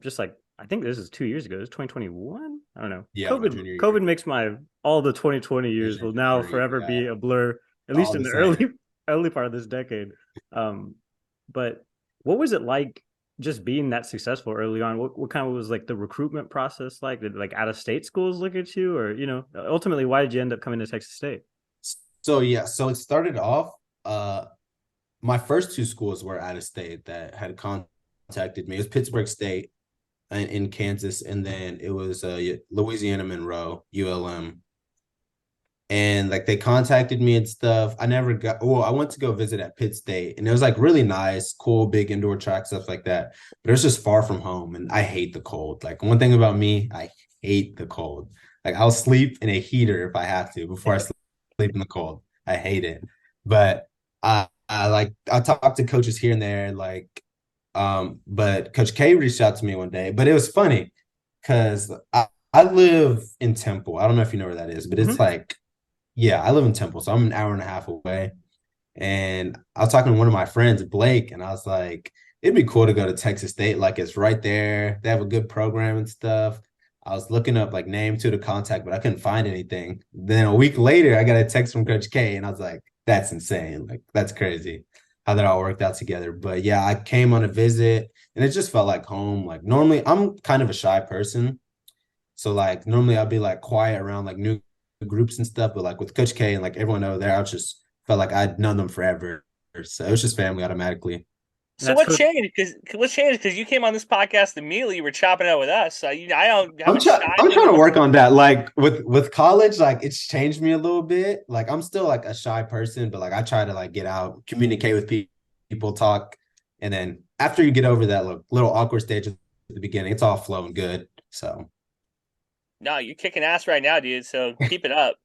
Just like I think this is 2 years ago. It was 2021. I don't know. Yeah, COVID makes all the 2020 years will now forever be a blur. At least in the early part of this decade. But what was it like just being that successful early on? What kind of was like the recruitment process like? Did like out of state schools look at you, or ultimately why did you end up coming to Texas State? So it started off. My first 2 schools were out of state that had contacted me. It was Pittsburgh State in Kansas, and then it was Louisiana Monroe, ULM. And like they contacted me and stuff. I went to go visit at Pitt State, and it was like really nice, cool, big indoor track, stuff like that. But it was just far from home, and I hate the cold. Like one thing about me, I hate the cold. Like I'll sleep in a heater if I have to before I sleep in the cold. I hate it. But I talked to coaches here and there, but Coach K reached out to me one day. But it was funny because I live in Temple. I don't know if you know where that is, but it's like, yeah, I live in Temple, so I'm an hour and a half away. And I was talking to one of my friends, Blake, and I was like, it'd be cool to go to Texas State. Like it's right there. They have a good program and stuff. I was looking up like name to contact, but I couldn't find anything. Then a week later, I got a text from Coach K, and I was like, that's insane. Like that's crazy how that all worked out together. But yeah, I came on a visit and it just felt like home. Like normally I'm kind of a shy person. So like normally I'll be like quiet around like new groups and stuff. But like with Coach K and like everyone over there, I just felt like I'd known them forever. So it was just family automatically. So what changed? Because you came on this podcast immediately. You were chopping it up with us. So I'm trying to work on that. Like with college, like it's changed me a little bit. Like I'm still like a shy person, but like I try to like get out, communicate with people, talk, and then after you get over that little awkward stage at the beginning, it's all flowing good. So no, you're kicking ass right now, dude. So keep it up.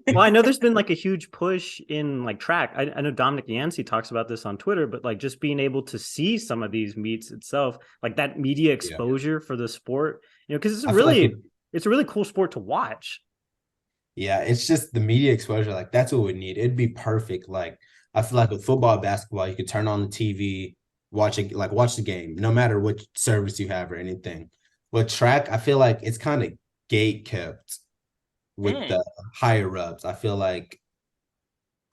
Well, I know there's been like a huge push in like track. I know Dominic Yancey talks about this on Twitter, but like just being able to see some of these meets itself, like that media exposure for the sport, because it's it's a really cool sport to watch. Yeah, it's just the media exposure. Like that's what we need. It'd be perfect. Like I feel like with football, basketball, you could turn on the TV, watch the game, no matter which service you have or anything. With track, I feel like it's kind of gate kept with the higher ups. I feel like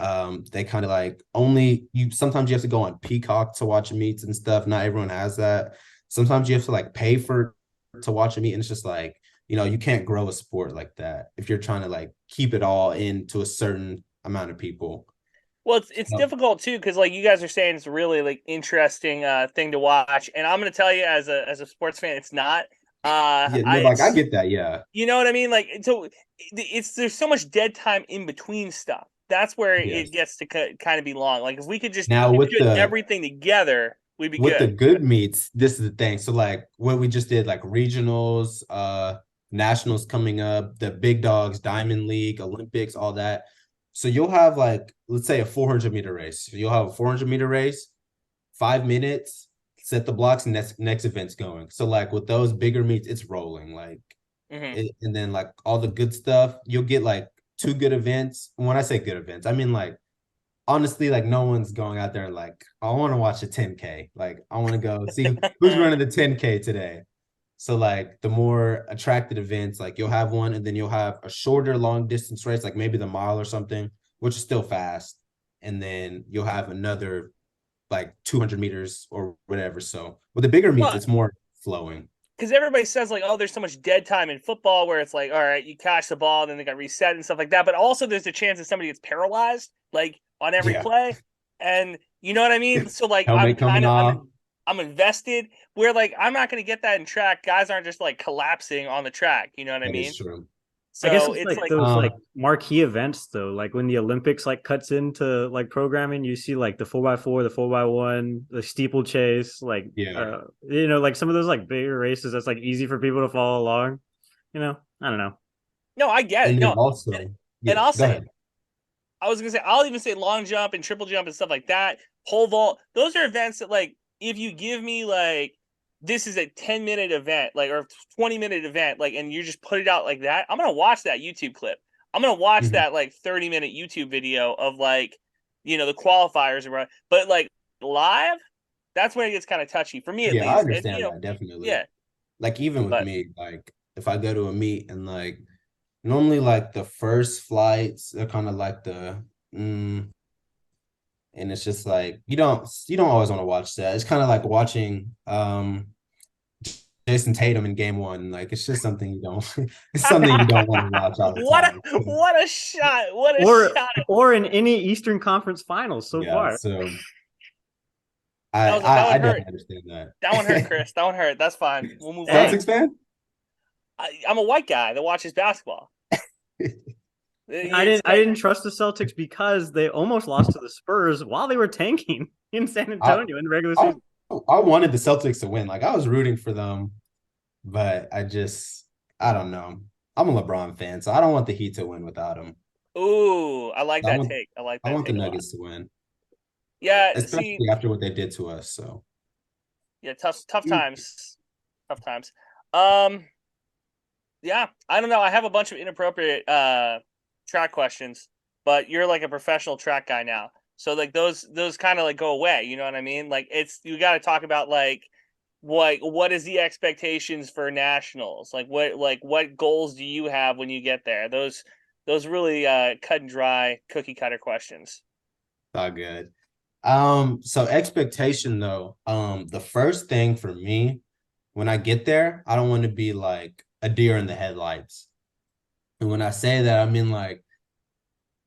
they kind of like only you sometimes you have to go on Peacock to watch meets and stuff. Not everyone has that. Sometimes you have to like pay to watch a meet, and it's just like, you can't grow a sport like that if you're trying to like keep it all into a certain amount of people. Well, it's difficult too, because like you guys are saying, it's a really like interesting thing to watch, and I'm going to tell you as a sports fan, it's not. I get that, yeah. You know what I mean? Like, so there's so much dead time in between stuff. That's where it gets to kind of be long. Like if we could just everything together, we'd be good. With the good meets, this is the thing. So like what we just did, like regionals, nationals coming up, the big dogs, Diamond League, Olympics, all that. So you'll have like, let's say a 400-meter race. You'll have a 400-meter race, 5 minutes, set the blocks, and next event's going. So like with those bigger meets, it's rolling. Like, and then like all the good stuff, you'll get like 2 good events. When I say good events, I mean like, honestly, like no one's going out there and like, I want to watch a 10K. Like I want to go see who's running the 10K today. So like the more attracted events, like you'll have one, and then you'll have a shorter long distance race, like maybe the mile or something, which is still fast. And then you'll have another like 200 meters or whatever. So with the bigger meets, it's more flowing. Because everybody says like, oh, there's so much dead time in football where it's like, all right, you catch the ball, then they got reset and stuff like that. But also there's a chance that somebody gets paralyzed like on every play. And you know what I mean? So like I'm invested where like I'm not going to get that in track. Guys aren't just like collapsing on the track. You know what I mean? That's true. So I guess it's like those like marquee events though, like when the Olympics like cuts into like programming, you see like the 4x4, the 4x1, the steeplechase, like like some of those like bigger races that's like easy for people to follow along. I don't know. No, I get it. And no, also, and I'll say, I was gonna say, I'll even say long jump and triple jump and stuff like that. Pole vault. Those are events that like, if you give me like, this is a 10-minute event, like, or 20-minute event, like, and you just put it out like that, I'm going to watch that YouTube clip. I'm going to watch that like 30-minute YouTube video of like, the qualifiers. But like live, that's when it gets kind of touchy for me at least. I understand that, definitely. Yeah. Like even with me, like if I go to a meet and like, normally like the first flights are kind of like and it's just like you don't always want to watch that. It's kind of like watching Jason Tatum in game 1. Like it's just something you don't want to watch all the time. What a shot. What a shot. Or in any Eastern Conference finals so far. So I definitely understand that. That one hurt, Chris. That one hurt. That's fine. We'll move on. Celtics fan? I'm a white guy that watches basketball. I didn't trust the Celtics because they almost lost to the Spurs while they were tanking in San Antonio in the regular season. I wanted the Celtics to win. Like I was rooting for them, but I don't know. I'm a LeBron fan, so I don't want the Heat to win without him. Ooh, I like that take. I want the Nuggets to win. Yeah, especially after what they did to us. So yeah, tough times. Tough times. Yeah, I don't know. I have a bunch of inappropriate track questions, but you're like a professional track guy now. So like those kind of like go away, you know what I mean? Like you got to talk about like what is the expectations for nationals? Like what goals do you have when you get there? Those really cut and dry cookie cutter questions. All good. So expectation though, the first thing for me when I get there, I don't want to be like a deer in the headlights. And when I say that, I mean like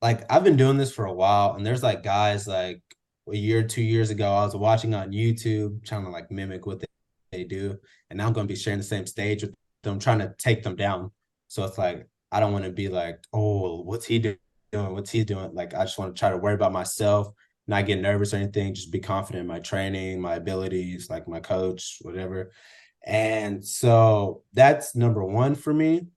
I've been doing this for a while, and there's like guys like a year, 2 years ago, I was watching on YouTube trying to like mimic what they do, and now I'm going to be sharing the same stage with them, trying to take them down. So it's like I don't want to be like, oh, what's he doing? What's he doing? Like I just want to try to worry about myself, not get nervous or anything, just be confident in my training, my abilities, like my coach, whatever. And so that's number one for me.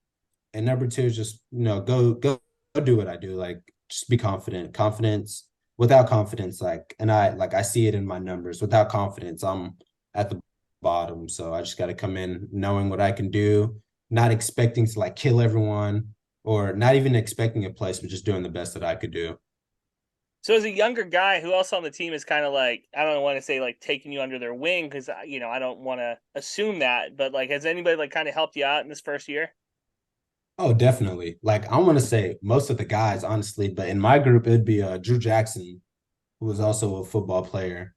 And number two is just, go do what I do. Like, just be confident. Confidence, without confidence, like, and I see it in my numbers. Without confidence, I'm at the bottom. So I just got to come in knowing what I can do, not expecting to like kill everyone, or not even expecting a place, but just doing the best that I could do. So as a younger guy, who else on the team is kind of like, I don't want to say like taking you under their wing, because I don't want to assume that, but like, has anybody like kind of helped you out in this first year? Oh, definitely. Like, I want to say most of the guys, honestly, but in my group, it'd be Drew Jackson, who was also a football player.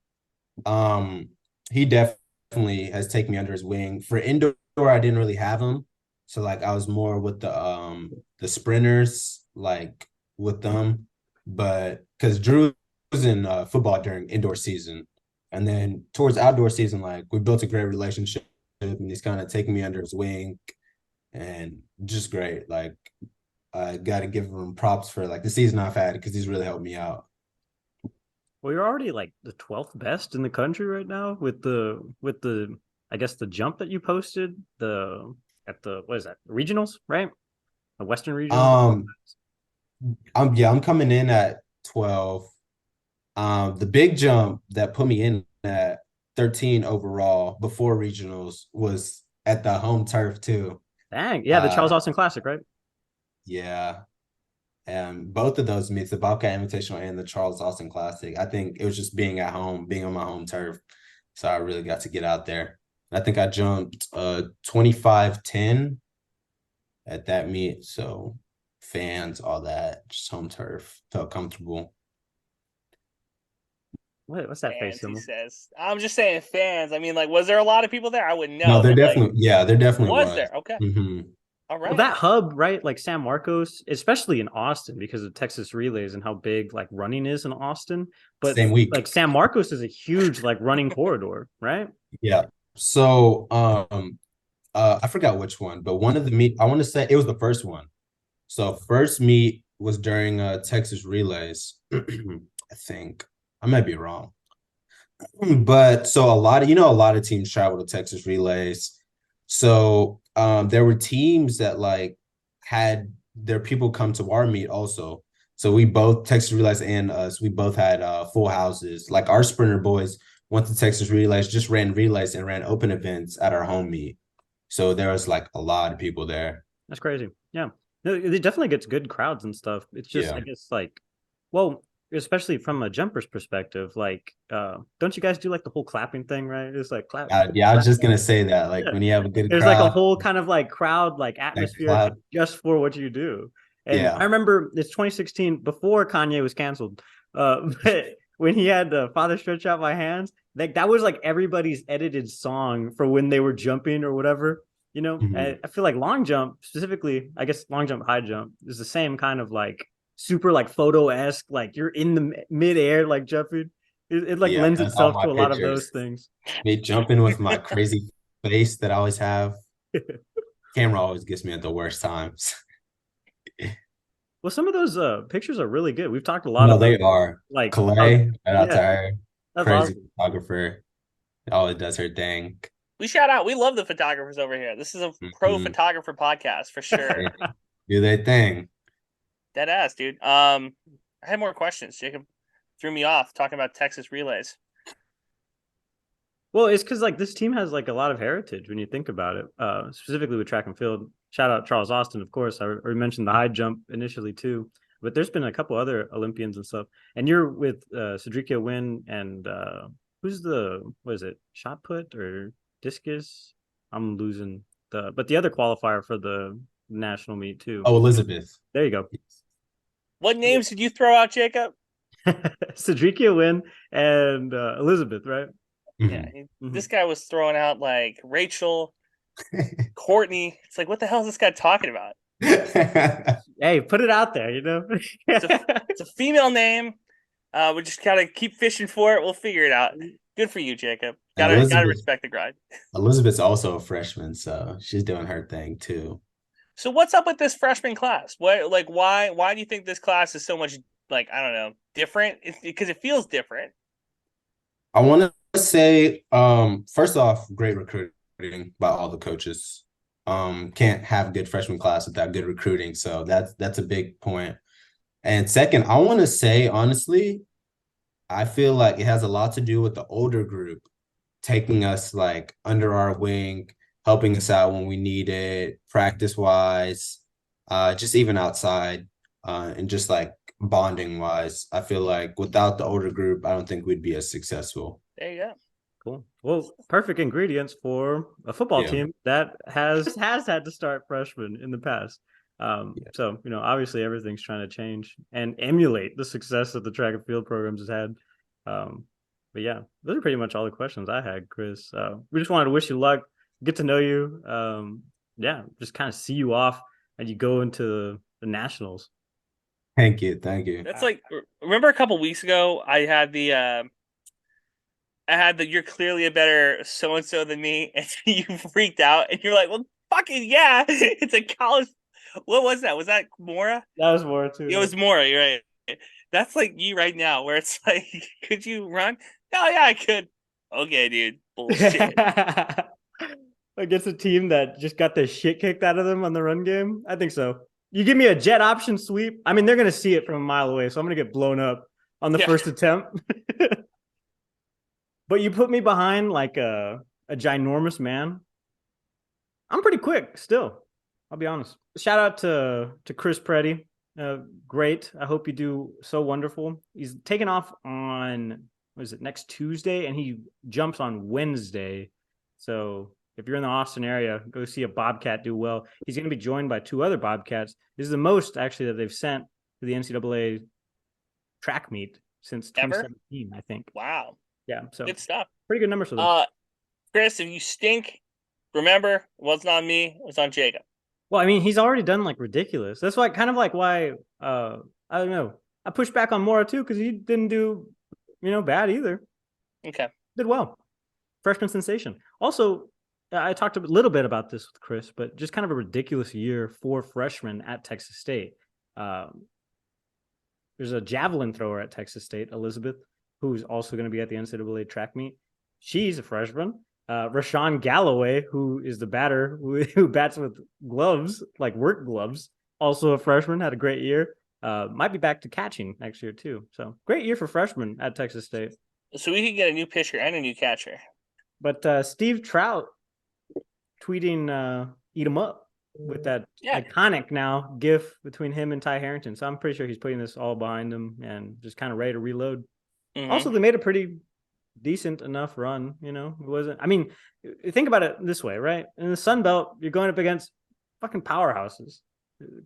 He definitely has taken me under his wing. For indoor, I didn't really have him. So like I was more with the sprinters, like with them. But because Drew was in football during indoor season. And then towards outdoor season, like we built a great relationship and he's kind of taking me under his wing and just great. Like I gotta give him props for like the season I've had because he's really helped me out. Well, you're already like the 12th best in the country right now with the I guess the jump that you posted at the what is that, regionals, right? The Western regionals. I'm coming in at 12. The big jump that put me in at 13 overall before regionals was at the home turf too. Dang, yeah, the Charles Austin Classic, right? Yeah. And both of those meets, the Bobcat Invitational and the Charles Austin Classic, I think it was just being at home, being on my home turf. So I really got to get out there. I think I jumped 25-10 at that meet. So fans, all that, just home turf, felt comfortable. What's that Fans, face he symbol? says. I'm just saying fans. I mean, like, was there a lot of people there? I wouldn't know. No, there but, definitely, like, there definitely was there. Okay. Mm-hmm. All right. Well, that hub, right? Like San Marcos, especially in Austin, because of Texas Relays and how big like running is in Austin. But Same week. like San Marcos is a huge like running corridor, right? Yeah. So I forgot which one, but one of the meet, I want to say it was the first one. So first meet was during Texas Relays. I think I might be wrong. But so a lot of teams travel to Texas Relays. So there were teams that like had their people come to our meet also. So we both, Texas Relays and us, we both had full houses. Like our sprinter boys went to Texas Relays, just ran relays and ran open events at our home meet. So there was like a lot of people there. That's crazy. Yeah. No, it definitely gets good crowds and stuff. It's just, Yeah. I guess, like, well, especially from a jumper's perspective, like, don't you guys do like the whole clapping thing, right? It's like clap. Yeah, I was just gonna say that. Like when you have a good There's crowd, like a whole kind of like crowd, like atmosphere clap. just for what you do. And Yeah. I remember it's 2016 before Kanye was canceled. But when he had Father Stretch Out My Hands, like that was like everybody's edited song for when they were jumping or whatever. You know, Mhm. I feel like long jump specifically, I guess long jump, high jump is the same kind of like super like photo-esque, like you're in the midair, like jumping. It like Yeah, lends that's all itself my to a lot of pictures. those things. Me jumping with my crazy face that I always have. Camera always gets me at the worst times. Well, some of those pictures are really good. We've talked a lot No, about they are. like Clay, shout out to yeah, her. that's Crazy awesome. photographer. Always does her thing. We shout out. We love the photographers over here. This is a pro photographer podcast for sure. Do their thing. Dead ass, dude. I had more questions. Jacob threw me off talking about Texas Relays. Well, it's because like this team has like a lot of heritage when you think about it, specifically with track and field. Shout out Charles Austin, of course. I already mentioned the high jump initially too, but there's been a couple other Olympians and stuff. And you're with Cedrica Wynn and who's what is it? Shot put or discus? I'm losing but the other qualifier for the national meet too. Oh, Elizabeth. There you go. What names did you throw out, Jacob? Cedrica Wynn and Elizabeth, right? Yeah, this guy was throwing out like Rachel, Courtney. It's like, what the hell is this guy talking about? Hey, put it out there, you know. It's a female name. We just gotta keep fishing for it. We'll figure it out. Good for you, Jacob. Gotta respect the grind. Elizabeth's also a freshman, so she's doing her thing too. So what's up with this freshman class? Why do you think this class is so much like, I don't know, different? Because it feels different. I want to say, first off, great recruiting by all the coaches. Can't have good freshman class without good recruiting, so that's a big point. And second, I want to say, honestly, I feel like it has a lot to do with the older group taking us like under our wing, helping us out when we need it, practice wise, just even outside, and just like bonding wise. I feel like without the older group, I don't think we'd be as successful. There you go. Cool. Well, perfect ingredients for a football Yeah. team that has had to start freshmen in the past. Yeah. So, obviously everything's trying to change and emulate the success that the track and field programs has had. But yeah, those are pretty much all the questions I had, Chris. We just wanted to wish you luck, get to know you. Yeah, just kind of see you off and you go into the nationals. Thank you. Thank you. That's like, remember a couple weeks ago, I had the you're clearly a better so and so than me, and you freaked out, and you're like, well, fucking yeah, it's a college. What was that? Was that Mora? That was Mora too. It was Mora. You're right. That's like you right now, where it's like, could you run? Oh yeah, I could. Okay, dude. Bullshit. Against a team that just got the shit kicked out of them on the run game? I think so. You give me a jet option sweep. I mean, they're going to see it from a mile away, so I'm going to get blown up on the first attempt. But you put me behind like a ginormous man. I'm pretty quick still. I'll be honest. Shout out to Chris Preddie. Great. I hope you do so wonderful. He's taking off on, next Tuesday, and he jumps on Wednesday. So if you're in the Austin area, go see a Bobcat do well. He's going to be joined by 2 other Bobcats. This is the most, actually, that they've sent to the NCAA track meet since 2017, I think. Wow. Yeah, so good stuff. Pretty good numbers for them. Chris, if you stink, remember, it wasn't on me, it was on Jakob. Well, I mean, he's already done like ridiculous. That's why why I don't know. I pushed back on Mora too because he didn't do bad either. Okay. Did well. Freshman sensation. Also, I talked a little bit about this with Chris, but just kind of a ridiculous year for freshmen at Texas State. There's a javelin thrower at Texas State, Elizabeth, who's also going to be at the NCAA track meet. She's a freshman. Rashawn Galloway, who is the batter who bats with gloves, like work gloves, also a freshman, had a great year. Might be back to catching next year too. So great year for freshmen at Texas State. So we could get a new pitcher and a new catcher. But Steve Trout tweeting "Eat 'em up" with that iconic now GIF between him and Ty Harrington. So I'm pretty sure he's putting this all behind him and just kind of ready to reload. Mm-hmm. Also, they made a pretty decent enough run. It wasn't. I mean, think about it this way, right? In the Sun Belt, you're going up against fucking powerhouses.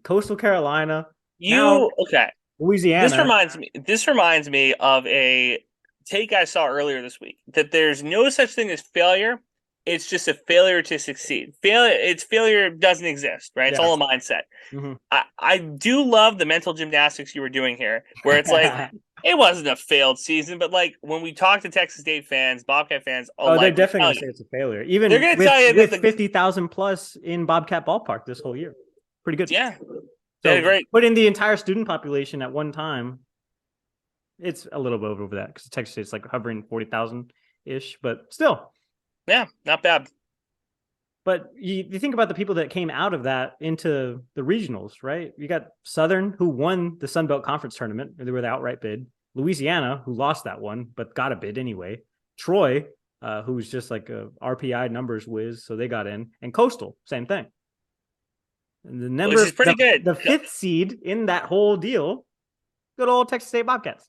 Coastal Carolina. Louisiana. This reminds me of a take I saw earlier this week that there's no such thing as failure. It's just a failure to succeed. Failure doesn't exist, right? It's all a mindset. Mm-hmm. I do love the mental gymnastics you were doing here, where it's like it wasn't a failed season, but like when we talk to Texas State fans, Bobcat fans, they're definitely going to say it's a failure. Even they're going to tell you with 50,000 plus in Bobcat Ballpark this whole year, pretty good. Yeah, so great. Putting the entire student population at one time, it's a little bit over that because Texas State's like hovering 40,000 ish, but still. Yeah, not bad. But you think about the people that came out of that into the regionals, right? You got Southern, who won the Sun Belt Conference tournament. They were the outright bid. Louisiana, who lost that one, but got a bid anyway. Troy, who's just like a RPI numbers whiz, so they got in. And Coastal, same thing. And the number is pretty good. The 5th seed in that whole deal, good old Texas State Bobcats.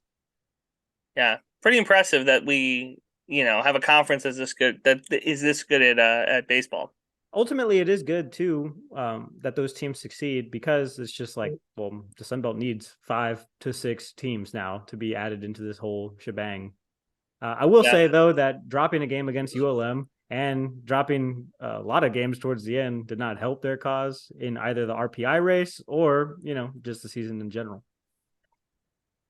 Yeah, pretty impressive that we have a conference that's this good, that is this good at baseball. Ultimately, it is good too that those teams succeed because it's just like, well, the Sun Belt needs 5 to 6 teams now to be added into this whole shebang. I will say though that dropping a game against ULM and dropping a lot of games towards the end did not help their cause in either the RPI race or just the season in general.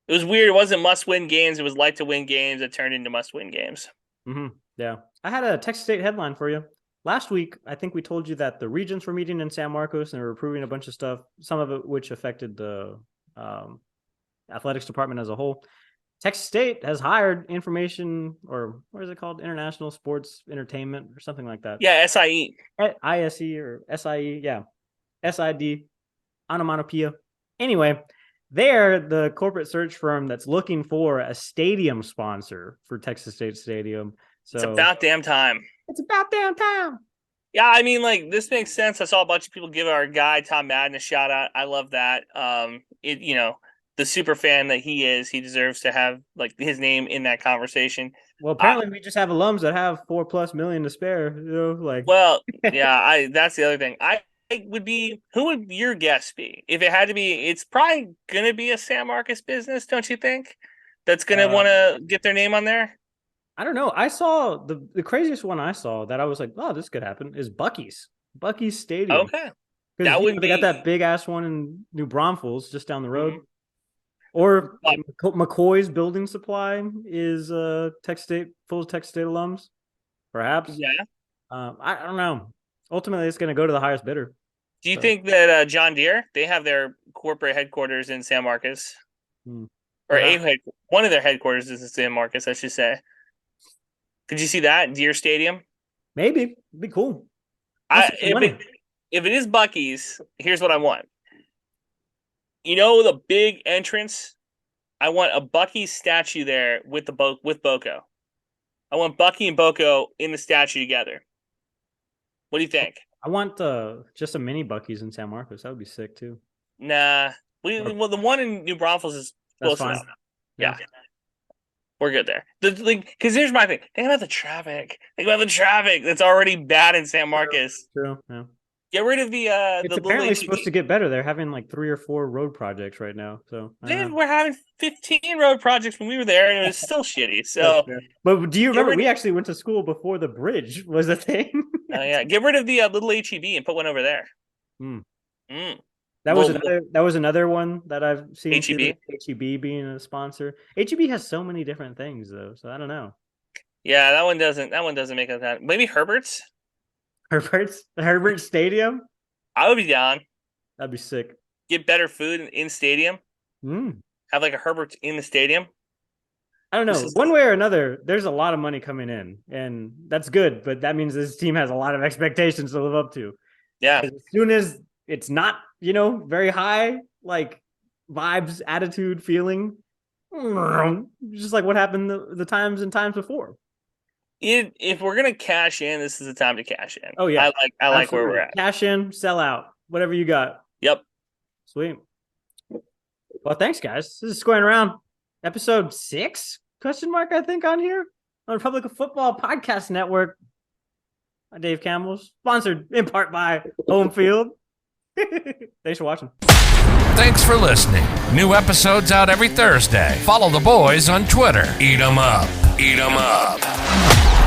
It was weird. It wasn't must-win games. It was like to win games that turned into must-win games. Mm-hmm. Yeah. I had a Texas State headline for you. Last week, I think we told you that the regents were meeting in San Marcos and they were approving a bunch of stuff, some of it which affected the athletics department as a whole. Texas State has hired information, or what is it called? International Sports Entertainment or something like that. Yeah, SIE. ISE or SIE. Yeah. SID. Onomatopoeia. Anyway, they're the corporate search firm that's looking for a stadium sponsor for Texas State Stadium. So It's about damn time. It's about damn time. Yeah, I mean, like, this makes sense. I saw a bunch of people give our guy Tom Madden a shout out. I love that. The super fan that he is, he deserves to have like his name in that conversation. Well, apparently we just have alums that have $4+ million to spare. Well, yeah, that's the other thing. Who would your guess be? If it had to be, it's probably gonna be a San Marcos business, don't you think? That's gonna want to get their name on there. I don't know. I saw the craziest one I saw that I was like, oh, this could happen is Buc-ee's Stadium. Okay. Because they got that big ass one in New Braunfels just down the road. Mm-hmm. Or McCoy's Building Supply is full Texas State alums, perhaps. Yeah. I don't know. Ultimately, it's going to go to the highest bidder. Do you think that John Deere, they have their corporate headquarters in San Marcos? Or one of their headquarters is in San Marcos, I should say. Could you see that Deere Stadium? Maybe. It'd be cool. If it is Buc-ee's, here's what I want. You know the big entrance? I want a Buc-ee's statue there with Boko. I want Bucky and Boko in the statue together. What do you think? I want just a mini Buc-ee's in San Marcos. That would be sick too. Nah. Well, the one in New Braunfels is close enough. Yeah. We're good there. Because here's my thing. Think about the traffic. That's already bad in San Marcos. True. Yeah. Get rid of the. It's apparently supposed to get better. They're having like 3 or 4 road projects right now. So we're having 15 road projects when we were there, and it was still shitty. So, but do you remember we actually went to school before the bridge was a thing? Oh yeah, get rid of the little HEB and put one over there. That was another one that I've seen. HEB being a sponsor. HEB has so many different things though, so I don't know. Yeah, that one doesn't make it that. Maybe Herbert's Stadium. I would be down. That'd be sick. Get better food in stadium. Have like a Herbert's in the stadium. I don't know. One way or another, there's a lot of money coming in, and that's good. But that means this team has a lot of expectations to live up to. Yeah. As soon as it's not, very high, like vibes, attitude, feeling, just like what happened the times before. If we're gonna cash in, this is the time to cash in. Oh yeah, I like where we're at. Cash in, sell out, whatever you got. Yep. Sweet. Well, thanks, guys. This is Squarin' Around, episode 6? I think on here on Republic of Football Podcast Network. I'm Dave Campbell, sponsored in part by Home Field. Thanks for watching. Thanks for listening. New episodes out every Thursday. Follow the boys on Twitter. Eat 'em up. Eat 'em up.